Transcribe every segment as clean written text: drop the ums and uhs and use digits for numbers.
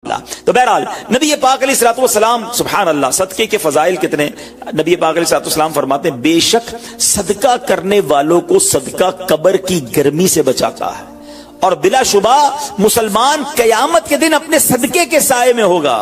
تو بہرحال نبی پاک علیہ الصلوۃ والسلام سبحان اللہ صدقے کے فضائل کتنے. نبی پاک علیہ الصلوۃ والسلام فرماتے ہیں بے شک صدقہ کرنے والوں کو صدقہ قبر کی گرمی سے بچاتا ہے اور بلا شبہ مسلمان قیامت کے دن اپنے صدقے کے سائے میں ہوگا.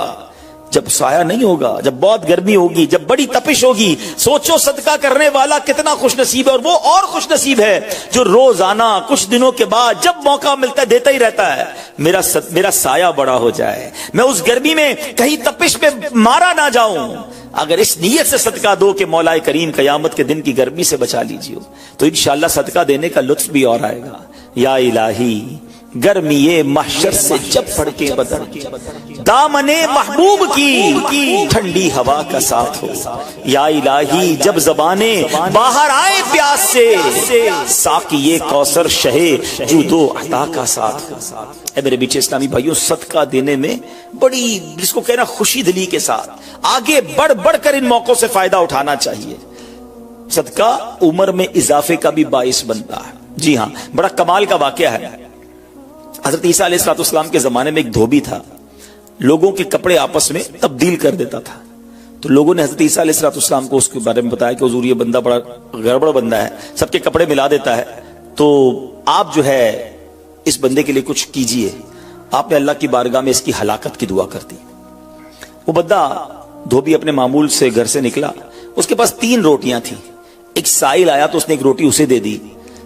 جب سایہ نہیں ہوگا، جب بہت گرمی ہوگی، جب بڑی تپش ہوگی، سوچو صدقہ کرنے والا کتنا خوش نصیب ہے. اور وہ اور خوش نصیب ہے جو روزانہ کچھ دنوں کے بعد جب موقع ملتا ہے دیتا ہی رہتا ہے. میرا سایہ بڑا ہو جائے، میں اس گرمی میں کہیں تپش پہ مارا نہ جاؤں. اگر اس نیت سے صدقہ دو کہ مولا کریم قیامت کے دن کی گرمی سے بچا لیجیے تو انشاءاللہ صدقہ دینے کا لطف بھی اور آئے گا. یا الہی گرمی محشر سے جب پڑھ کے بدر دامن محبوب کی ٹھنڈی ہوا کا ساتھ ہو. یا الہی جب زبانیں باہر آئے پیاس سے ساقی کوثر شہے جود و عطا کا ساتھ ہو. اے میرے بیچے اسلامی بھائیوں، صدقہ دینے میں بڑی جس کو کہنا خوشی دلی کے ساتھ آگے بڑھ بڑھ کر ان موقعوں سے فائدہ اٹھانا چاہیے. صدقہ عمر میں اضافے کا بھی باعث بنتا ہے. جی ہاں، بڑا کمال کا واقعہ ہے. حضرت عیسیٰ علیہ السلام کے زمانے میں ایک دھوبی تھا، لوگوں کے کپڑے آپس میں تبدیل کر دیتا تھا. تو لوگوں نے حضرت عیسیٰ علیہ السلام کو اس کے بارے میں بتایا کہ حضور یہ بندہ بڑا گڑبڑ بندہ ہے، سب کے کپڑے ملا دیتا ہے، تو آپ جو ہے اس بندے کے لیے کچھ کیجئے. آپ نے اللہ کی بارگاہ میں اس کی ہلاکت کی دعا کر دی. وہ بندہ دھوبی اپنے معمول سے گھر سے نکلا، اس کے پاس 3 روٹیاں تھیں. ایک سائل آیا تو اس نے ایک روٹی اسے دے دی.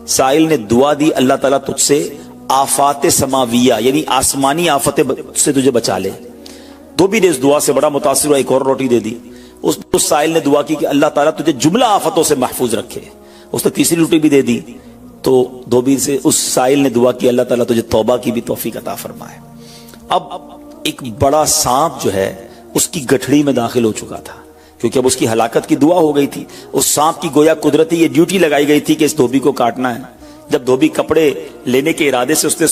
سائل نے دعا دی اللہ تعالیٰ تجھ سے آفات سماویہ یعنی آسمانی آفتیں سے تجھے بچا لے. دھوبی نے اس دعا سے بڑا متاثر ہوا، ایک اور روٹی دے دی. اس سائل نے دعا کی کہ اللہ تعالیٰ تجھے جملہ آفتوں سے محفوظ رکھے. اس نے تیسری روٹی بھی دے دی. تو دھوبی سے اس سائل نے دعا کی اللہ تعالیٰ تجھے توبہ کی بھی توفیق عطا فرمائے. اب ایک بڑا سانپ جو ہے اس کی گٹھڑی میں داخل ہو چکا تھا، کیونکہ اب اس کی ہلاکت کی دعا ہو گئی تھی. اس سانپ کی گویا قدرتی یہ ڈیوٹی لگائی گئی تھی کہ اس دھوبی کو کاٹنا ہے. جب دھوبی کپڑے لینے کے ارادے سے اس نے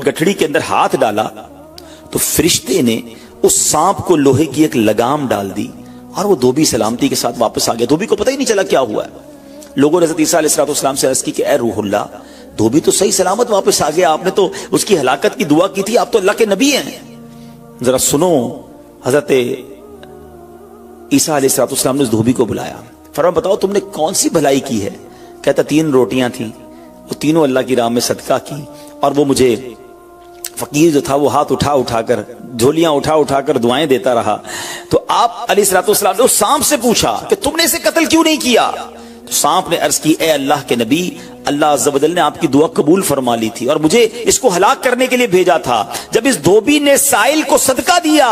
گٹھڑی کے اندر ہاتھ ڈالا تو فرشتے نے اس سانپ کو لوہے کی ایک لگام ڈال دی اور وہ دھوبی سلامتی کے ساتھ واپس آ گیا. دھوبی کو پتہ ہی نہیں چلا کیا ہوا ہے. لوگوں نے حضرت عیسیٰ علیہ السلام سے عرض کی کہ اے روح اللہ، دھوبی تو صحیح سلامت واپس آ گیا، آپ نے تو اس کی ہلاکت کی دعا کی تھی، آپ تو اللہ کے نبی ہیں. ذرا سنو. حضرت عیسیٰ علیہ السلام نے اس دھوبی کو بلایا، فرمایا بتاؤ تم نے کون سی بھلائی کی ہے؟ کہتا 3 روٹیاں تھیں، وہ تینوں اللہ کی راہ میں صدقہ کی، اور وہ مجھے فقیر جو تھا وہ ہاتھ اٹھا کر جھولیاں اٹھا کر دعائیں دیتا رہا. تو آپ علیہ السلام نے اس سانپ سے پوچھا کہ تم نے اسے قتل کیوں نہیں کیا؟ تو سانپ نے عرض کی اے اللہ کے نبی، اللہ عز و جل نے آپ کی دعا قبول فرما لی تھی اور مجھے اس کو ہلاک کرنے کے لیے بھیجا تھا. جب اس دھوبی نے سائل کو صدقہ دیا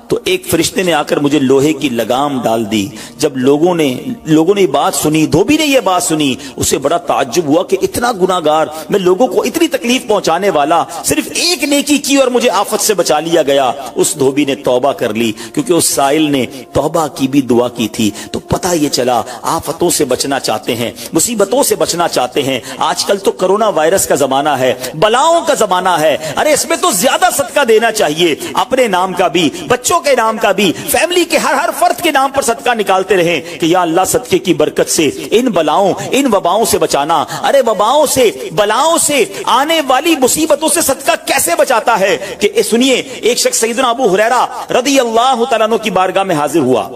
تو ایک فرشتے نے آ کر مجھے لوہے کی لگام ڈال دی. جب لوگوں نے یہ بات سنی، دھوبی نے یہ بات سنی، اسے بڑا تعجب ہوا کہ اتنا گناہگار، میں لوگوں کو اتنی تکلیف پہنچانے والا، صرف ایک نیکی کی اور مجھے آفت سے بچا لیا گیا. اس دھوبی نے توبہ کر لی کیونکہ اس سائل نے توبہ کی بھی دعا کی تھی. تو پتہ یہ چلا آفتوں سے بچنا چاہتے ہیں، مصیبتوں سے بچنا چاہتے ہیں. آج کل تو کرونا وائرس کا زمانہ ہے، بلاؤں کا زمانہ ہے. ارے اس میں تو زیادہ صدقہ دینا چاہیے، اپنے نام کا بھی، بچوں کے نام کا بھی، فیملی کے ہر فرد کے نام پر صدقہ نکالتے رہیں کہ یا اللہ صدقے کی برکت سے ان بلاؤں ان وباؤں سے بچانا. ارے وباؤں سے، بلاؤں سے، آنے والی مصیبتوں سے صدقہ کیسے بچاتا ہے کہ سنیے. ایک شخص سیدنا ابو ہریرہ رضی اللہ تعالیٰ عنہ کی بارگاہ میں حاضر ہوا،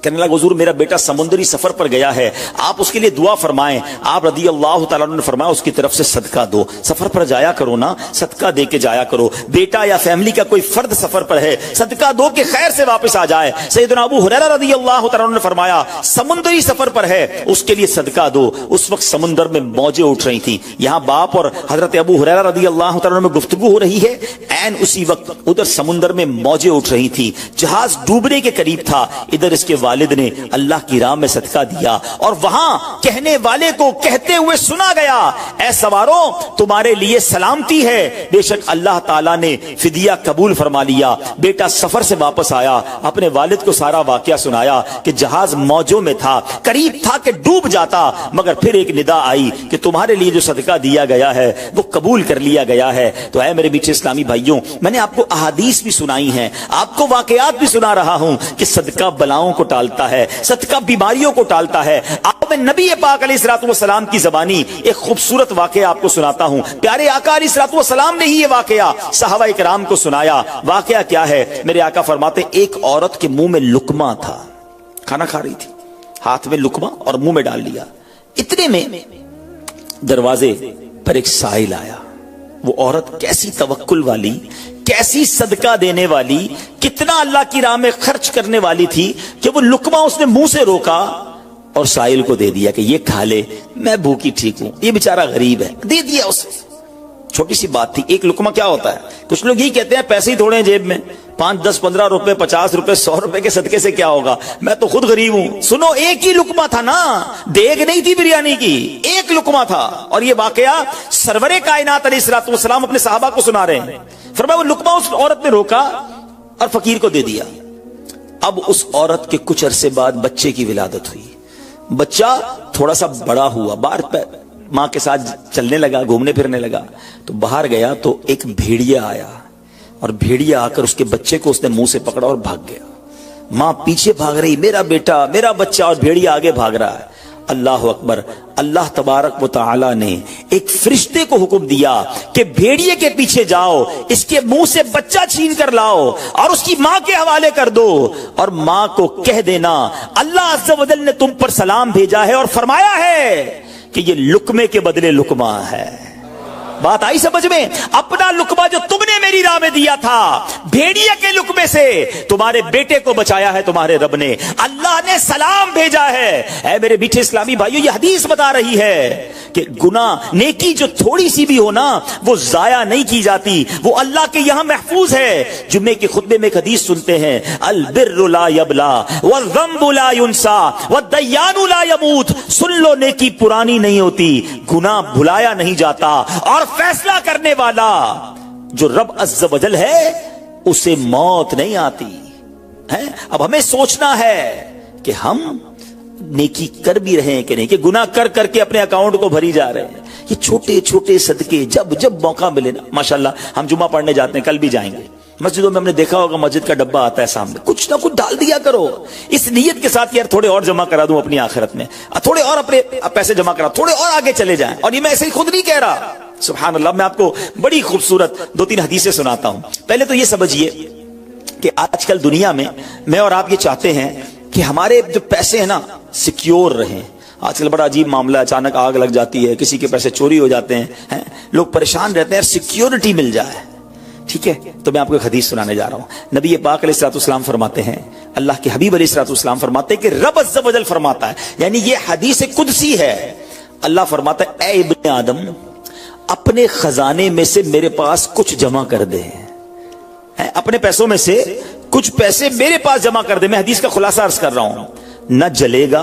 کہنے لگا حضور میرا بیٹا سمندری سفر پر گیا ہے، آپ اس کے لیے دعا فرمائیں. آپ رضی اللہ تعالیٰ عنہ نے فرمایا اس کی طرف سے صدقہ دو. سفر پر جایا کرو نا، صدقہ دے کے جایا کرو. بیٹا یا فیملی کا کوئی فرد سفر پر ہے، صدقہ دو کہ خیر سے واپس آ جائے. سیدنا ابو ہریرہ رضی اللہ تعالیٰ عنہ نے فرمایا سمندری سفر پر ہے، اس کے لیے صدقہ دو. اس وقت سمندر میں موجیں اٹھ رہی تھیں. یہاں باپ اور حضرت ابو ہریرہ رضی اللہ تعالیٰ عنہ میں گفتگو ہو رہی ہے، عین اسی وقت ادھر سمندر میں موجیں اٹھ رہی تھی، جہاز ڈوبنے کے قریب تھا. ادھر اس کے والد نے اللہ کی راہ میں صدقہ دیا اور وہاں کہنے والے کو کہتے ہوئے سنا گیا اے سواروں تمہارے لیے سلامتی ہے، بے شک اللہ تعالیٰ نے فدیہ قبول فرما لیا. بیٹا سفر سے واپس آیا، اپنے والد کو سارا واقعہ سنایا کہ جہاز موجوں میں تھا، قریب تھا کہ ڈوب جاتا، مگر پھر ایک ندا آئی کہ تمہارے لیے جو صدقہ دیا گیا ہے وہ قبول کر لیا گیا ہے. تو اے میرے بیچے اسلامی بھائیوں، میں نے آپ کو احادیث بھی سنائی ہیں، آپ کو واقعات بھی سنا رہا ہوں کہ صدقہ بلاؤں کو ٹال ٹالتا ہے, صدقہ بیماریوں کو ٹالتا ہے. آپ میں نبی پاک علیہ الصلوۃ والسلام کی زبانی ایک خوبصورت واقعہ آپ کو سناتا ہوں. پیارے آقا علیہ الصلوۃ والسلام نے ہی یہ واقعہ صحابہ کرام کو سنایا. واقعہ کیا ہے؟ میرے آقا فرماتے ایک عورت کے منہ میں لقمہ تھا, کھانا کھا رہی تھی, ہاتھ میں لقمہ اور منہ میں ڈال لیا. اتنے میں دروازے پر ایک سائل آیا. وہ عورت کیسی توکل والی, کیسی صدقہ دینے والی, کتنا اللہ کی راہ میں خرچ کرنے والی تھی کہ وہ لقمہ اس نے منہ سے روکا اور سائل کو دے دیا کہ یہ کھا لے, میں بھوکی ٹھیک ہوں, یہ بیچارہ غریب ہے. دے دیا اسے. چھوٹی سی بات تھی. ایک لقمہ کیا ہوتا ہے؟ کچھ لوگ ہی کہتے ہیں پیسے ہی تھوڑے ہیں جیب میں, 5 10 15 روپے 50 روپے 100 روپے کے صدقے سے کیا ہوگا, میں تو خود غریب ہوں. سنو, ایک ہی لقمہ تھا نا, دیگ نہیں تھی بریانی کی, ایک لقمہ تھا. اور یہ واقعہ سرور کائنات علیہ الصلوۃ والسلام اپنے صحابہ کو سنا رہے ہیں. فرمایا وہ لقمہ اس عورت نے روکا اور فقیر کو دے دیا. اب اس عورت کے کچھ عرصے بعد بچے کی ولادت ہوئی. بچہ تھوڑا سا بڑا ہوا, باہر ماں کے ساتھ چلنے لگا, گھومنے پھرنے لگا. تو باہر گیا تو ایک بھیڑیا آیا, اور بھیڑیا آ کر اس کے بچے کو اس نے منہ سے پکڑا اور بھاگ گیا. ماں پیچھے بھاگ رہی, میرا بیٹا میرا بچہ, اور بھیڑیا آگے بھاگ رہا ہے. اللہ اکبر. اللہ تبارک و تعالی نے ایک فرشتے کو حکم دیا کہ بھیڑیے کے پیچھے جاؤ, اس کے منہ سے بچہ چھین کر لاؤ اور اس کی ماں کے حوالے کر دو, اور ماں کو کہہ دینا اللہ عز و جل نے تم پر سلام بھیجا ہے اور فرمایا ہے کہ یہ لقمے کے بدلے لقمہ ہے. بات آئی سمجھ میں؟ اپنا لقمہ جو تم نے میری راہ میں دیا تھا, بھیڑیے کے لقمے سے تمہارے بیٹے کو بچایا ہے تمہارے رب نے. اللہ نے سلام بھیجا ہے. اے میرے میٹھے اسلامی بھائیو, یہ حدیث بتا رہی ہے کہ گناہ, نیکی جو تھوڑی سی بھی ہو نا, وہ ضائع نہیں کی جاتی, وہ اللہ کے یہاں محفوظ ہے. جمعے کے خطبے میں ایک حدیث سنتے ہیں, البر لا یبلا والذنب لا ینسا والدیان لا یموت. سن لو, نیکی پرانی نہیں ہوتی, گناہ بھلایا نہیں جاتا, اور فیصلہ کرنے والا جو رب عز و جل ہے اسے موت نہیں آتی ہے. اب ہمیں سوچنا ہے کہ ہم نیکی کر بھی رہے ہیں کہ نہیں, کہ گناہ کر کر کے اپنے اکاؤنٹ کو بھری جا رہے ہیں. یہ چھوٹے چھوٹے صدقے جب جب موقع ملے نا, ماشاءاللہ ہم جمعہ پڑھنے جاتے ہیں, کل بھی جائیں گے. مسجدوں میں ہم نے دیکھا ہوگا مسجد کا ڈبہ آتا ہے سامنے, کچھ نہ کچھ ڈال دیا کرو اس نیت کے ساتھ یار تھوڑے اور جمع کرا دوں اپنی آخرت میں, تھوڑے اور اپنے پیسے جمع کرا, تھوڑے اور آگے چلے جائیں. اور یہ میں ایسے ہی خود نہیں کہہ رہا, سبحان اللہ. میں آپ کو بڑی خوبصورت 2-3 حدیثیں سناتا ہوں. پہلے تو یہ سمجھیے کہ آج کل دنیا میں اور آپ یہ چاہتے ہیں کہ ہمارے جو پیسے ہیں نا سیکیور رہیں. آج کل بڑا عجیب معاملہ, اچانک آگ لگ جاتی ہے, کسی کے پیسے چوری ہو جاتے ہیں, لوگ پریشان رہتے ہیں, سیکیورٹی مل جائے. ٹھیک ہے, تو میں آپ کو ایک حدیث سنانے جا رہا ہوں. نبی پاک علیہ الصلوۃ والسلام فرماتے ہیں, اللہ کے حبیب علیہ الصلوۃ والسلام فرماتے ہیں کہ رب عز و جل فرماتا ہے, یعنی یہ حدیث قدسی ہے. اللہ فرماتا ہے, اے ابن آدم, اپنے خزانے میں سے میرے پاس کچھ جمع کر دے, اپنے پیسوں میں سے کچھ پیسے میرے پاس جمع کر دے. میں حدیث کا خلاصہ عرض کر رہا ہوں. نہ جلے گا,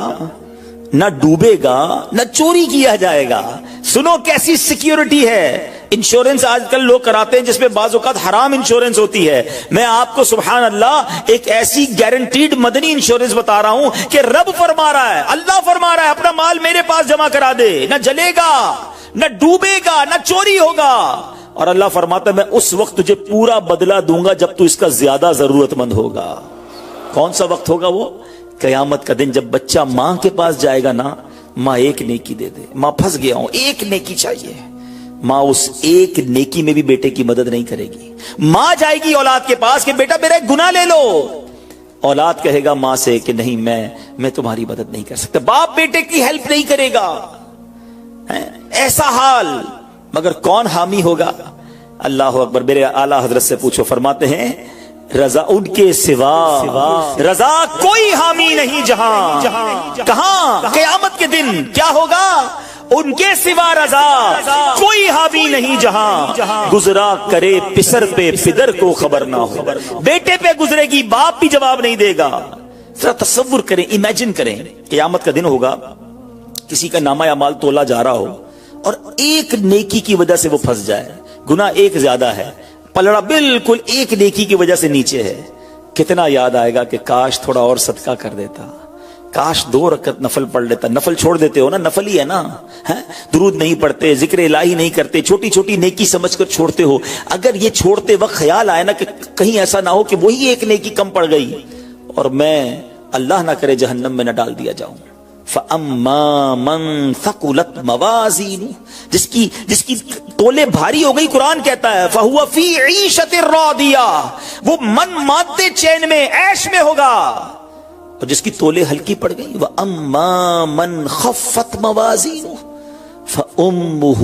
نہ ڈوبے گا, نہ چوری کیا جائے گا. سنو کیسی سیکیورٹی ہے. انشورنس آج کل لوگ کراتے ہیں جس میں بعض اوقات حرام انشورنس ہوتی ہے. میں آپ کو سبحان اللہ ایک ایسی گارنٹیڈ مدنی انشورنس بتا رہا ہوں کہ رب فرما رہا ہے, اللہ فرما رہا ہے, اپنا مال میرے پاس جمع کرا دے, نہ جلے گا, نہ ڈوبے گا, نہ چوری ہوگا. اور اللہ فرماتا ہے میں اس وقت تجھے پورا بدلہ دوں گا جب تو اس کا زیادہ ضرورت مند ہوگا. کون سا وقت ہوگا وہ؟ قیامت کا دن, جب بچہ ماں کے پاس جائے گا نا, ماں ایک نیکی دے دے, ماں پھنس گیا ہوں, ایک نیکی چاہیے. ماں اس ایک نیکی میں بھی بیٹے کی مدد نہیں کرے گی. ماں جائے گی اولاد کے پاس کہ بیٹا میرا ایک گناہ لے لو. اولاد کہے گا ماں سے کہ نہیں, میں تمہاری مدد نہیں کر سکتا. باپ بیٹے کی ہیلپ نہیں کرے گا. ایسا حال, مگر کون حامی ہوگا؟ اللہ اکبر. میرے اعلیٰ حضرت سے پوچھو, فرماتے ہیں رضا ان کے سوا رضا کوئی حامی نہیں جہاں. کہاں؟ قیامت کے دن کیا ہوگا؟ ان کے سوا رضا کوئی حامی نہیں جہاں. گزرا کرے پسر پہ پدر کو خبر نہ ہو. بیٹے پہ گزرے گی, باپ بھی جواب نہیں دے گا. ذرا تصور کریں, امیجن کریں, قیامت کا دن ہوگا, کسی کا نامہ اعمال تولا جا رہا ہو اور ایک نیکی کی وجہ سے وہ پھنس جائے. گناہ ایک زیادہ ہے, پلڑا بالکل ایک نیکی کی وجہ سے نیچے ہے. کتنا یاد آئے گا کہ کاش تھوڑا اور صدقہ کر دیتا, کاش 2 رکعت نفل پڑھ لیتا. نفل چھوڑ دیتے ہو نا, نفل ہی ہے نا, درود نہیں پڑھتے, ذکر الہی نہیں کرتے, چھوٹی چھوٹی نیکی سمجھ کر چھوڑتے ہو. اگر یہ چھوڑتے وقت خیال آئے نا کہ کہیں ایسا نہ ہو کہ وہی ایک نیکی کم پڑ گئی اور میں اللہ نہ کرے جہنم میں نہ ڈال دیا جاؤں. فَأَمَّا مَن ثَقُلَتْ مَوَازِينُهُ جس کی تولے بھاری ہو گئی، قرآن کہتا ہے فَهُوَ فِي عِيشَةٍ رَاضِيَةٍ وہ من مادے چین میں، عیش میں ہوگا. اور جس کی تولے ہلکی پڑ گئی وَأَمَّا مَن خَفَّتْ مَوَازِينُهُ فَأُمُّهُ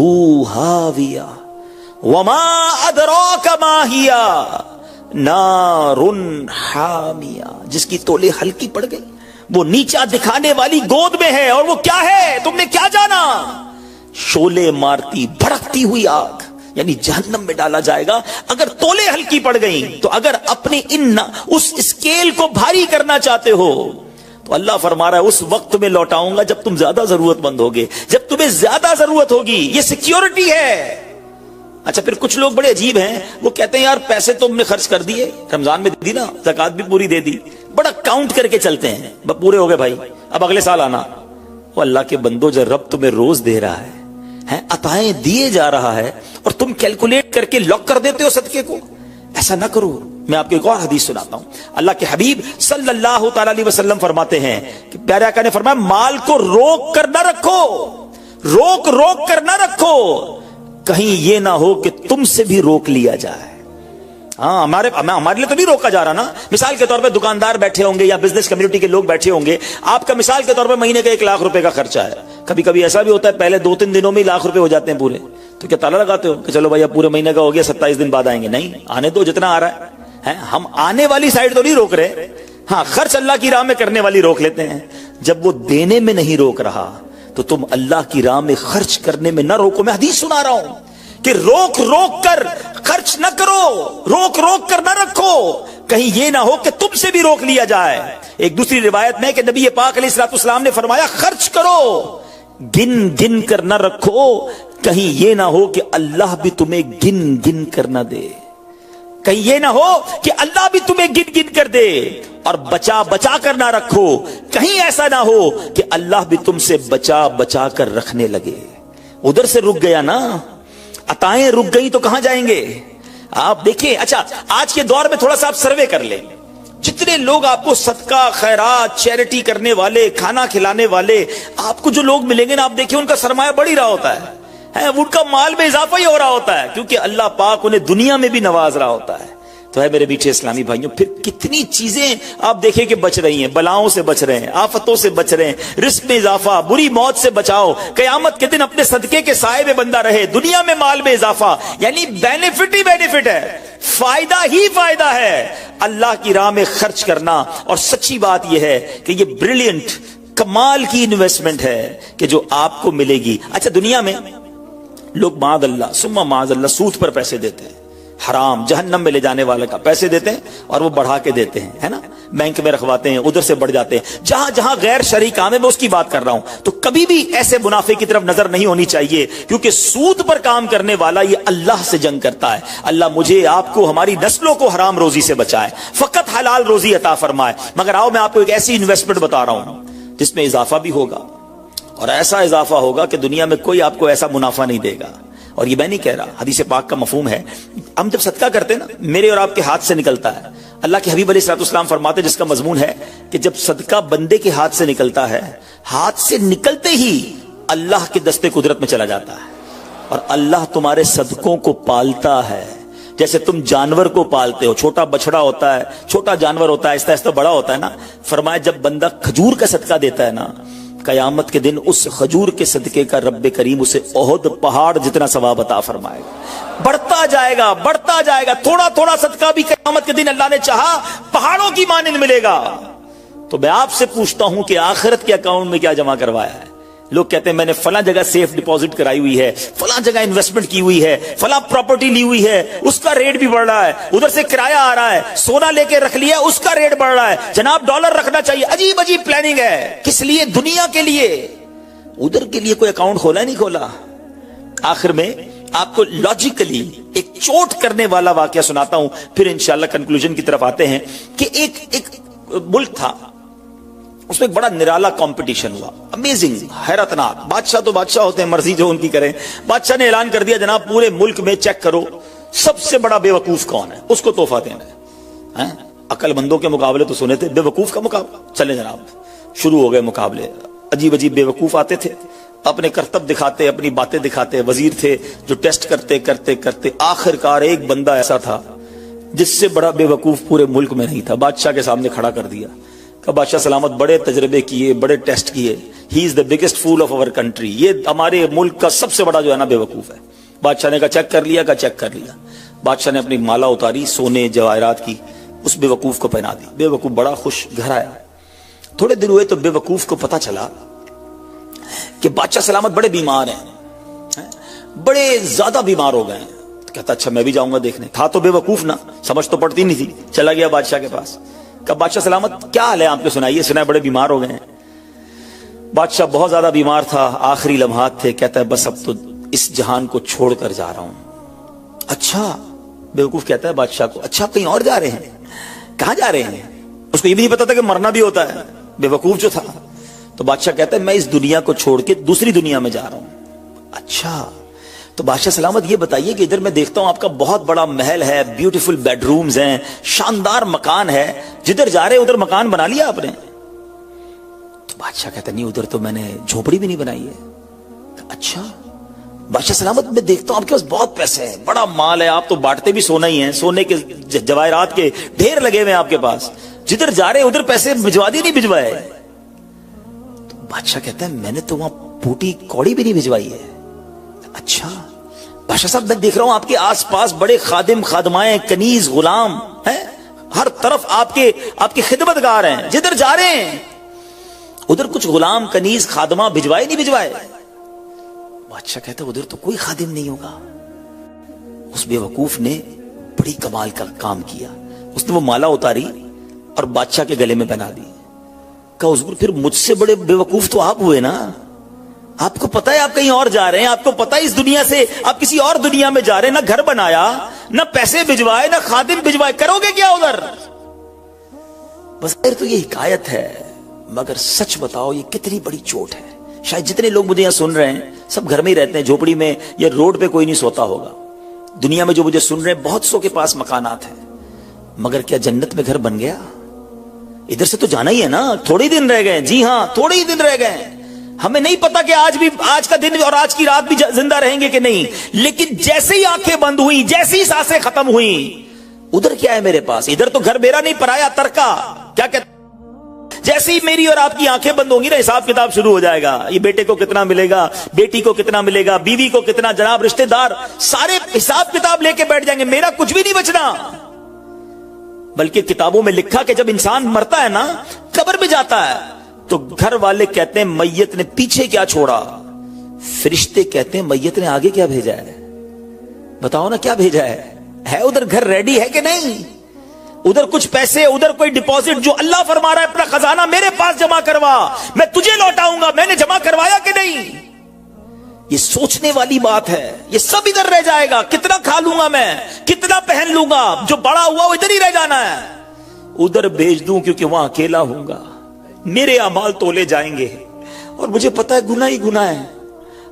هَاوِيَةٌ وَمَا أَدْرَاكَ مَا هِيَ نَارٌ حَامِيَةٌ جس کی تولے ہلکی پڑ گئی، وہ نیچا دکھانے والی گود میں ہے، اور وہ کیا ہے تم نے کیا جانا؟ شولے مارتی بھڑکتی ہوئی آگ، یعنی جہنم میں ڈالا جائے گا اگر تولے ہلکی پڑ گئی. تو اگر اپنے اس اسکیل کو بھاری کرنا چاہتے ہو تو اللہ فرما رہا ہے اس وقت میں لوٹاؤں گا جب تم زیادہ ضرورت مند ہوگے، جب تمہیں زیادہ ضرورت ہوگی. یہ سیکیورٹی ہے. اچھا پھر کچھ لوگ بڑے عجیب ہیں، وہ کہتے ہیں یار پیسے تو ہم نے خرچ کر دیے، رمضان میں دی نا، زکات بھی پوری دے دی، بڑا کاؤنٹ کر کے چلتے ہیں، پورے ہو گئے بھائی، اب اگلے سال آنا. وہ اللہ کے بندو جو رب تمہیں روز دے رہا ہے، عطائیں دیے جا رہا ہے، اور تم کیلکولیٹ کر کے لاک کر دیتے ہو صدقے کو. ایسا نہ کرو. میں آپ کو ایک اور حدیث سناتا ہوں. اللہ کے حبیب صلی اللہ تعالی علیہ وسلم فرماتے ہیں کہ پیارے آقا نے فرمایا مال کو روک کر نہ رکھو، روک کر نہ رکھو، کہیں یہ نہ ہو کہ تم سے بھی روک لیا جائے. ہاں ہمارے لیے تو نہیں روکا جا رہا نا. مثال کے طور پہ دکاندار بیٹھے ہوں گے یا بزنس کمیونٹی کے لوگ بیٹھے ہوں گے، آپ کا مثال کے طور پہ مہینے کا 1 لاکھ روپے کا خرچہ ہے. کبھی کبھی ایسا بھی ہوتا ہے پہلے 2-3 دنوں میں 1 لاکھ روپے ہو جاتے ہیں پورے. تو کیا تالا لگاتے ہو کہ چلو بھائی اب پورے مہینے کا ہو گیا، 27 دن بعد آئیں گے؟ نہیں، آنے دو جتنا آ رہا ہے. ہم آنے والی سائڈ تو نہیں روک رہے، ہاں خرچ اللہ کی راہ میں کرنے والی روک لیتے ہیں. جب وہ دینے میں نہیں روک رہا تو تم اللہ کی راہ میں خرچ کرنے میں نہ روکو. میں حدیث سنا رہا ہوں کہ روک کر خرچ نہ کرو، روک کر نہ رکھو، کہیں یہ نہ ہو کہ تم سے بھی روک لیا جائے. ایک دوسری روایت میں کہ نبی پاک علیہ الصلوۃ والسلام نے فرمایا خرچ کرو، گن کر نہ رکھو، کہیں یہ نہ ہو کہ اللہ بھی تمہیں گن کر نہ دے، کہیں یہ نہ ہو کہ اللہ بھی تمہیں گن کر دے. اور بچا کر نہ رکھو، کہیں ایسا نہ ہو کہ اللہ بھی تم سے بچا کر رکھنے لگے. ادھر سے رک گیا نا، عطائیں رک گئی تو کہاں جائیں گے آپ؟ دیکھیں اچھا آج کے دور میں تھوڑا سا آپ سروے کر لیں، جتنے لوگ آپ کو صدقہ خیرات چیریٹی کرنے والے، کھانا کھلانے والے، آپ کو جو لوگ ملیں گے نا، آپ دیکھیں ان کا سرمایہ بڑھ ہی رہا ہوتا ہے، ان کا مال میں اضافہ ہی ہو رہا ہوتا ہے، کیونکہ اللہ پاک انہیں دنیا میں بھی نواز رہا ہوتا ہے. تو ہے میرے میٹھے اسلامی بھائیوں، پھر کتنی چیزیں آپ دیکھیں کہ بچ رہی ہیں، بلاؤں سے بچ رہے ہیں، آفتوں سے بچ رہے ہیں، رزق میں اضافہ، بری موت سے بچاؤ، قیامت کے دن اپنے صدقے کے سائے میں بندہ رہے، دنیا میں مال میں اضافہ، یعنی بینیفٹ ہی بینیفٹ ہے، فائدہ ہی فائدہ ہے اللہ کی راہ میں خرچ کرنا. اور سچی بات یہ ہے کہ یہ بریلینٹ کمال کی انویسٹمنٹ ہے کہ جو آپ کو ملے گی. اچھا دنیا میں لوگ معاذ اللہ ثم معاذ اللہ سود پر پیسے دیتے ہیں، حرام جہنم میں لے جانے والے کا پیسے دیتے ہیں اور وہ بڑھا کے دیتے ہیں، ہے نا، بینک میں رکھواتے ہیں، ادھر سے بڑھ جاتے ہیں. جہاں غیر شرعی کام ہے میں اس کی بات کر رہا ہوں. تو کبھی بھی ایسے منافع کی طرف نظر نہیں ہونی چاہیے، کیونکہ سود پر کام کرنے والا یہ اللہ سے جنگ کرتا ہے. اللہ مجھے آپ کو ہماری نسلوں کو حرام روزی سے بچائے، فقط حلال روزی عطا فرمائے. مگر آؤ میں آپ کو ایک ایسی انویسٹمنٹ بتا رہا ہوں جس میں اضافہ بھی ہوگا، اور ایسا اضافہ ہوگا کہ دنیا میں کوئی آپ کو ایسا منافع نہیں دے گا. اور یہ میں نہیں کہہ رہا، حدیث پاک کا مفہوم ہے. ہم جب صدقہ کرتے ہیں نا، میرے اور آپ کے ہاتھ سے نکلتا ہے. اللہ کے حبیب علیہ الصلوۃ والسلام فرماتے جس کا مضمون ہے کہ جب صدقہ بندے کے ہاتھ سے نکلتا ہے، ہاتھ سے نکلتے ہی اللہ کے دستے قدرت میں چلا جاتا ہے، اور اللہ تمہارے صدقوں کو پالتا ہے جیسے تم جانور کو پالتے ہو. چھوٹا بچڑا ہوتا ہے، چھوٹا جانور ہوتا ہے، آہستہ آہستہ بڑا ہوتا ہے نا. فرمایا جب بندہ کھجور کا صدقہ دیتا ہے نا، قیامت کے دن اس کھجور کے صدقے کا رب کریم اسے احد پہاڑ جتنا ثواب عطا فرمائے گا. بڑھتا جائے گا، تھوڑا تھوڑا صدقہ بھی قیامت کے دن اللہ نے چاہا پہاڑوں کی مانند ملے گا. تو میں آپ سے پوچھتا ہوں کہ آخرت کے اکاؤنٹ میں کیا جمع کروایا ہے؟ لوگ کہتے ہیں میں نے فلاں جگہ سیف ڈپازٹ کرائی ہوئی ہے، فلاں جگہ انویسٹمنٹ کی ہوئی ہے، فلاں پراپرٹی لی ہوئی ہے، اس کا ریٹ بھی بڑھ رہا ہے، ادھر سے کرایہ آ رہا ہے، سونا لے کے رکھ لیا اس کا ریٹ بڑھ رہا ہے، جناب ڈالر رکھنا چاہیے. عجیب پلاننگ ہے. کس لیے؟ دنیا کے لیے. ادھر کے لیے کوئی اکاؤنٹ کھولا نہیں کھولا. آخر میں آپ کو لاجیکلی ایک چوٹ کرنے والا واقعہ سناتا ہوں، پھر انشاءاللہ کنکلوژن کی طرف آتے ہیں. کہ ایک ملک تھا، اس میں ایک بڑا نرالا کمپٹیشن ہوا، امیزنگ، حیرتناک. بادشاہ تو بادشاہ ہوتے ہیں، مرضی جو ان کی کریں. بادشاہ نے اعلان کر دیا جناب پورے ملک میں چیک کرو سب سے بڑا بے وقوف کون ہے، اس کو تحفہ دینا ہے. عقل مندوں کے مقابلے تو سنے تھے، بیوقوف کا مقابلہ، چلے جناب شروع ہو گئے مقابلے. عجیب عجیب بیوقوف آتے تھے، اپنے کرتب دکھاتے، اپنی باتیں دکھاتے. وزیر تھے جو ٹیسٹ کرتے کرتے کرتے آخر کار ایک بندہ ایسا تھا جس سے بڑا بیوقوف پورے ملک میں نہیں تھا، بادشاہ کے سامنے کھڑا کر دیا. کہ بادشاہ سلامت بڑے تجربے کیے، بڑے ٹیسٹ کیے، he is the biggest fool of our country, یہ ہمارے ملک کا سب سے بڑا جو ہے نا بیوقوف ہے. بادشاہ نے کہا چیک کر لیا، کہا چیک کر لیا. بادشاہ نے اپنی مالا اتاری سونے جواہرات کی، اس بیوقوف کو پہنا دی. بیوقوف بڑا خوش گھر آیا. تھوڑے دن ہوئے تو بیوقوف کو پتا چلا کہ بادشاہ سلامت بڑے بیمار ہیں، بڑے زیادہ بیمار ہو گئے ہیں. کہتا اچھا میں بھی جاؤں گا دیکھنے. تھا تو بیوقوف نا، سمجھ تو پڑتی نہیں تھی. چلا گیا بادشاہ کے پاس. کہا بادشاہ سلامت کیا حال ہے آپ کے، سنائیے، سنا ہے بڑے بیمار ہو گئے ہیں. بادشاہ بہت زیادہ بیمار تھا، آخری لمحات تھے. کہتا ہے بس اب تو اس جہان کو چھوڑ کر جا رہا ہوں. اچھا، بیوقوف کہتا ہے بادشاہ کو اچھا آپ کہیں اور جا رہے ہیں؟ کہاں جا رہے ہیں؟ اس کو یہ بھی نہیں پتا تھا کہ مرنا بھی ہوتا ہے، بیوقوف جو تھا. تو بادشاہ کہتا ہے میں اس دنیا کو چھوڑ کے دوسری دنیا میں جا رہا ہوں. اچھا، تو بادشاہ سلامت یہ بتائیے کہ ادھر میں دیکھتا ہوں آپ کا بہت بڑا محل ہے، بیوٹیفل بیڈ رومز ہیں، شاندار مکان ہے، جدھر جا رہے ادھر مکان بنا لیا آپ نے؟ تو بادشاہ کہتا نہیں، ادھر تو میں نے جھوپڑی بھی نہیں بنائی ہے. اچھا، بادشاہ سلامت میں دیکھتا ہوں آپ کے پاس بہت پیسے ہیں، بڑا مال ہے، آپ تو بانٹتے بھی سونا ہی ہیں، سونے کے جواہرات کے ڈھیر لگے ہوئے ہیں آپ کے پاس، جدھر جا رہے ادھر پیسے بھجوا دی نہیں بھجوائے؟ تو بادشاہ کہتا ہے میں نے تو وہاں پوٹی کوڑی بھی نہیں بھجوائی ہے. اچھا بادشاہ صاحب میں دیکھ رہا ہوں آپ کے آس پاس بڑے خادم خادمائیں، کنیز غلام ہیں، ہر طرف آپ کے خدمتگار ہیں، جدھر جا رہے ہیں ادھر کچھ غلام کنیز خادمہ بھجوائے نہیں بھجوائے؟ بادشاہ کہتا ہے ادھر تو کوئی خادم نہیں ہوگا. اس بیوقوف نے بڑی کمال کا کام کیا. اس نے وہ مالا اتاری اور بادشاہ کے گلے میں پہنا دی. کہا حضور پھر مجھ سے بڑے بیوقوف تو آپ ہوئے نا، آپ کو پتا ہے آپ کہیں اور جا رہے ہیں، آپ کو پتا ہے اس دنیا سے آپ کسی اور دنیا میں جا رہے ہیں، نہ گھر بنایا، نہ پیسے بھجوائے، نہ خادم بھجوائے، کرو گے کیا ادھر؟ بس تو یہ حکایت ہے، مگر سچ بتاؤ یہ کتنی بڑی چوٹ ہے. شاید جتنے لوگ مجھے یہاں سن رہے ہیں سب گھر میں ہی رہتے ہیں، جھوپڑی میں یا روڈ پہ کوئی نہیں سوتا ہوگا. دنیا میں جو مجھے سن رہے ہیں بہت سو کے پاس مکانات ہیں، مگر کیا جنت میں گھر بن گیا؟ ادھر سے تو جانا ہی ہے نا، تھوڑے ہی دن رہ گئے. جی ہاں تھوڑے ہی دن رہ گئے. ہمیں نہیں پتا کہ آج کا دن اور آج کی رات بھی زندہ رہیں گے کہ نہیں، لیکن جیسے ہی آنکھیں بند ہوئی، جیسے ہی سانسیں ختم ہوئی، ادھر کیا ہے میرے پاس؟ ادھر تو گھر میرا نہیں، پرایا ترکا. کیا کہتے جیسے ہی میری اور آپ کی آنکھیں بند ہوں گی نا، حساب کتاب شروع ہو جائے گا. یہ بیٹے کو کتنا ملے گا، بیٹی کو کتنا ملے گا، بیوی کو کتنا، جناب رشتہ دار سارے حساب کتاب لے کے بیٹھ جائیں گے. میرا کچھ بھی نہیں بچنا. بلکہ کتابوں میں لکھا کہ جب انسان مرتا ہے نا، قبر میں جاتا ہے تو گھر والے کہتے ہیں میت نے پیچھے کیا چھوڑا، فرشتے کہتے ہیں میت نے آگے کیا بھیجا ہے. بتاؤ نا کیا بھیجا ہے ادھر گھر ریڈی ہے کہ نہیں؟ ادھر کچھ پیسے، ادھر کوئی ڈپوزٹ، جو اللہ فرما رہا ہے اپنا خزانہ میرے پاس جمع کروا، میں تجھے لوٹاؤں گا، میں نے جمع کروایا کہ نہیں؟ یہ سوچنے والی بات ہے. یہ سب ادھر رہ جائے گا. کتنا کھا لوں گا میں، کتنا پہن لوں گا، جو بڑا ہوا وہ ادھر ہی رہ جانا ہے. ادھر بھیج دوں کیونکہ وہاں اکیلا ہوں گا، میرے اعمال تولے جائیں گے اور مجھے پتا ہے گناہ ہی گناہ ہے،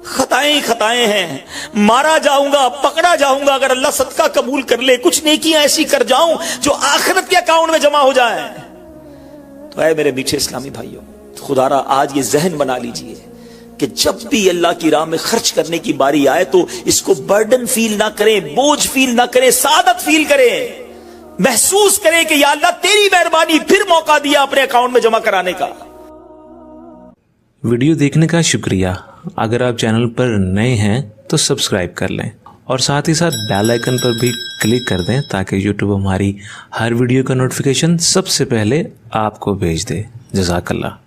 خطائیں ہی خطائیں ہیں. مارا جاؤں گا، پکڑا جاؤں گا، اگر اللہ صدقہ قبول کر لے، کچھ نیکیاں ایسی کر جاؤں جو آخرت کے اکاؤنٹ میں جمع ہو جائیں. تو اے میرے میٹھے اسلامی بھائیوں، خدا را آج یہ ذہن بنا لیجئے کہ جب بھی اللہ کی راہ میں خرچ کرنے کی باری آئے تو اس کو برڈن فیل نہ کریں، بوجھ فیل نہ کریں، سعادت فیل کریں، محسوس کریں کہ یا اللہ تیری مہربانی، پھر موقع دیا اپنے اکاؤنٹ میں جمع کرانے کا. ویڈیو دیکھنے کا شکریہ. اگر آپ چینل پر نئے ہیں تو سبسکرائب کر لیں اور ساتھ ہی ساتھ بیل آئیکن پر بھی کلک کر دیں تاکہ یوٹیوب ہماری ہر ویڈیو کا نوٹیفیکیشن سب سے پہلے آپ کو بھیج دے. جزاک اللہ.